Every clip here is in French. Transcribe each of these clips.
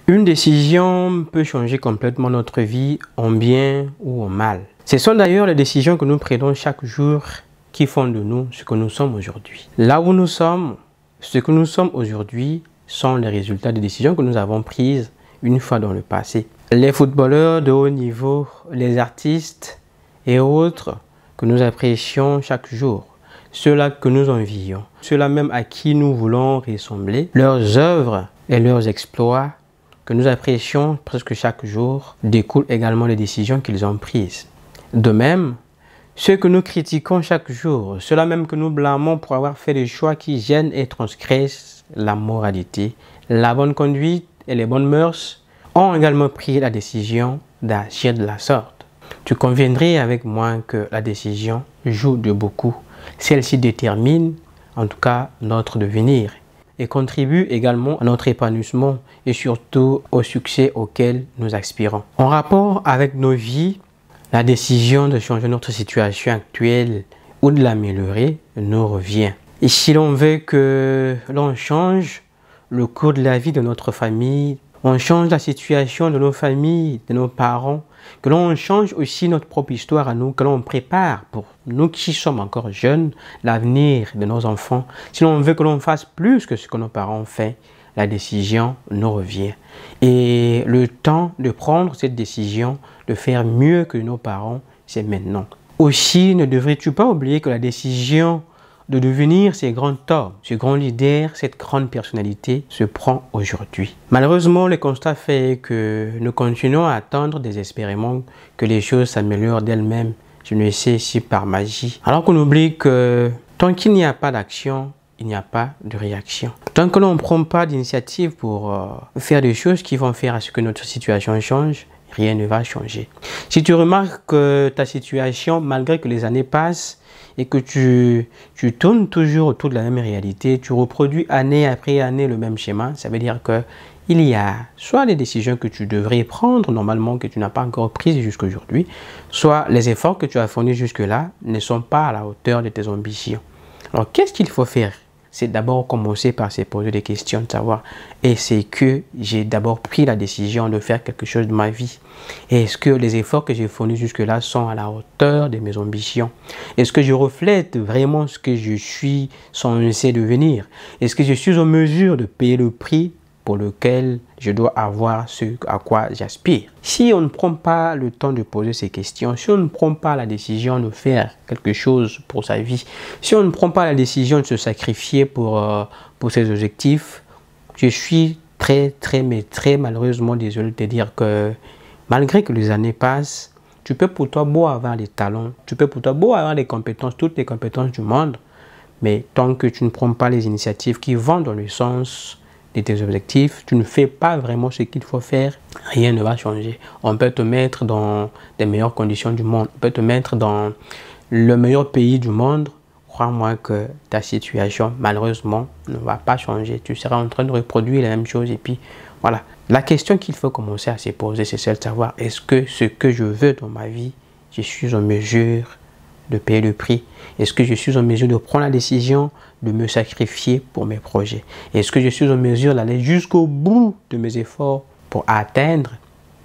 Une décision peut changer complètement notre vie en bien ou en mal. Ce sont d'ailleurs les décisions que nous prenons chaque jour qui font de nous ce que nous sommes aujourd'hui. Là où nous sommes, ce que nous sommes aujourd'hui sont les résultats des décisions que nous avons prises une fois dans le passé. Les footballeurs de haut niveau, les artistes et autres que nous apprécions chaque jour, ceux-là que nous envions, ceux-là même à qui nous voulons ressembler, leurs œuvres et leurs exploits que nous apprécions presque chaque jour découlent également des décisions qu'ils ont prises. De même, ceux que nous critiquons chaque jour, ceux-là même que nous blâmons pour avoir fait des choix qui gênent et transgressent la moralité, la bonne conduite et les bonnes mœurs, ont également pris la décision d'agir de la sorte. Tu conviendrais avec moi que la décision joue de beaucoup. Celle-ci détermine, en tout cas, notre devenir et contribue également à notre épanouissement et surtout au succès auquel nous aspirons. En rapport avec nos vies, la décision de changer notre situation actuelle ou de l'améliorer nous revient. Et si l'on veut que l'on change le cours de la vie de notre famille, on change la situation de nos familles, de nos parents, que l'on change aussi notre propre histoire à nous, que l'on prépare pour nous qui sommes encore jeunes, l'avenir de nos enfants. Si l'on veut que l'on fasse plus que ce que nos parents ont fait, la décision nous revient. Et le temps de prendre cette décision, de faire mieux que nos parents, c'est maintenant. Aussi, ne devrais-tu pas oublier que la décision de devenir ces grands hommes, ce grand leader, cette grande personnalité se prend aujourd'hui. Malheureusement, le constat fait que nous continuons à attendre désespérément que les choses s'améliorent d'elles-mêmes, je ne sais si par magie. Alors qu'on oublie que tant qu'il n'y a pas d'action, il n'y a pas de réaction. Tant que l'on ne prend pas d'initiative pour faire des choses qui vont faire à ce que notre situation change, rien ne va changer. Si tu remarques que ta situation, malgré que les années passent, et que tu tournes toujours autour de la même réalité, tu reproduis année après année le même schéma, ça veut dire que il y a soit les décisions que tu devrais prendre normalement que tu n'as pas encore prises jusqu'à aujourd'hui, soit les efforts que tu as fournis jusque-là ne sont pas à la hauteur de tes ambitions. Alors qu'est-ce qu'il faut faire? C'est d'abord commencer par se poser des questions, de savoir est-ce que j'ai d'abord pris la décision de faire quelque chose de ma vie? Est-ce que les efforts que j'ai fournis jusque-là sont à la hauteur de mes ambitions? Est-ce que je reflète vraiment ce que je suis censé devenir? Est-ce que je suis en mesure de payer le prix pour lequel je dois avoir ce à quoi j'aspire? Si on ne prend pas le temps de poser ces questions, si on ne prend pas la décision de faire quelque chose pour sa vie, si on ne prend pas la décision de se sacrifier pour ses objectifs, je suis très malheureusement désolé de te dire que malgré que les années passent, tu peux pour toi beau avoir les talents, tu peux pour toi beau avoir les compétences, toutes les compétences du monde, mais tant que tu ne prends pas les initiatives qui vont dans le sens de tes objectifs, tu ne fais pas vraiment ce qu'il faut faire, rien ne va changer. On peut te mettre dans les meilleures conditions du monde, on peut te mettre dans le meilleur pays du monde, crois-moi que ta situation, malheureusement, ne va pas changer. Tu seras en train de reproduire la même chose et puis voilà. La question qu'il faut commencer à se poser, c'est celle de savoir est-ce que ce que je veux dans ma vie, je suis en mesure de payer le prix? Est-ce que je suis en mesure de prendre la décision de me sacrifier pour mes projets? Est-ce que je suis en mesure d'aller jusqu'au bout de mes efforts pour atteindre,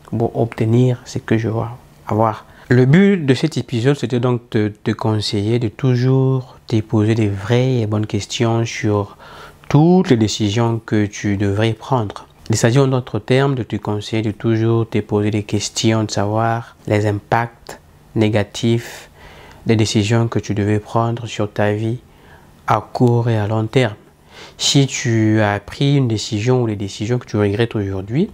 pour obtenir ce que je veux avoir? Le but de cet épisode, c'était donc de te conseiller de toujours te poser des vraies et bonnes questions sur toutes les décisions que tu devrais prendre. Il s'agit en d'autres termes de te conseiller de toujours te poser des questions, de savoir les impacts négatifs des décisions que tu devais prendre sur ta vie à court et à long terme. Si tu as pris une décision ou les décisions que tu regrettes aujourd'hui,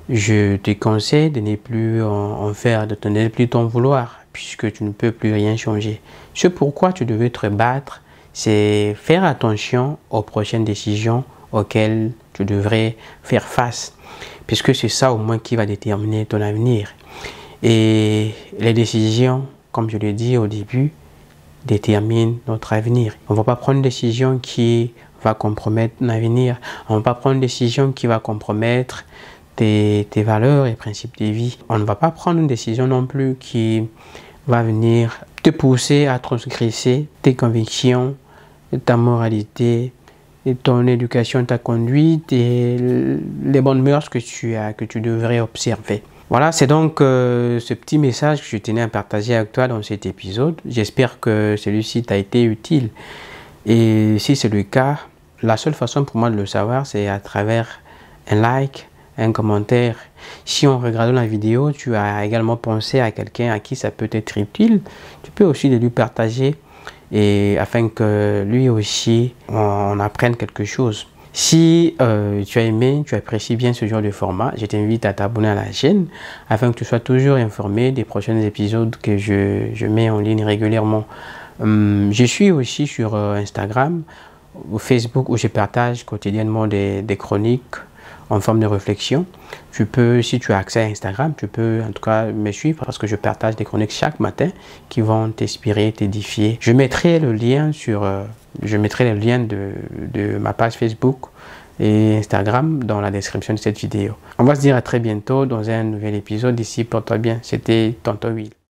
je te conseille de ne plus en faire, de ne plus t'en vouloir, puisque tu ne peux plus rien changer. Ce pourquoi tu devais te battre, c'est faire attention aux prochaines décisions auxquelles tu devrais faire face, puisque c'est ça au moins qui va déterminer ton avenir. Et les décisions, comme je l'ai dit au début, déterminent notre avenir. On ne va pas prendre une décision qui va compromettre l'avenir. On ne va pas prendre une décision qui va compromettre tes valeurs et principes de vie. On ne va pas prendre une décision non plus qui va venir te pousser à transgresser tes convictions, ta moralité et ton éducation t'a conduite et les bonnes mœurs que tu devrais observer. Voilà, c'est donc ce petit message que je tenais à partager avec toi dans cet épisode. J'espère que celui-ci t'a été utile. Et si c'est le cas, la seule façon pour moi de le savoir, c'est à travers un like, un commentaire. Si en regardant la vidéo, tu as également pensé à quelqu'un à qui ça peut être utile, tu peux aussi le lui partager et afin que lui aussi on apprenne quelque chose. Si tu as aimé, tu apprécies bien ce genre de format, je t'invite à t'abonner à la chaîne afin que tu sois toujours informé des prochains épisodes que je mets en ligne régulièrement. Je suis aussi sur Instagram ou Facebook où je partage quotidiennement des chroniques en forme de réflexion. Tu peux, si tu as accès à Instagram, tu peux en tout cas me suivre parce que je partage des chroniques chaque matin qui vont t'inspirer, t'édifier. Je mettrai le lien de ma page Facebook et Instagram dans la description de cette vidéo. On va se dire à très bientôt dans un nouvel épisode. D'ici, porte-toi bien. C'était Tonton Will.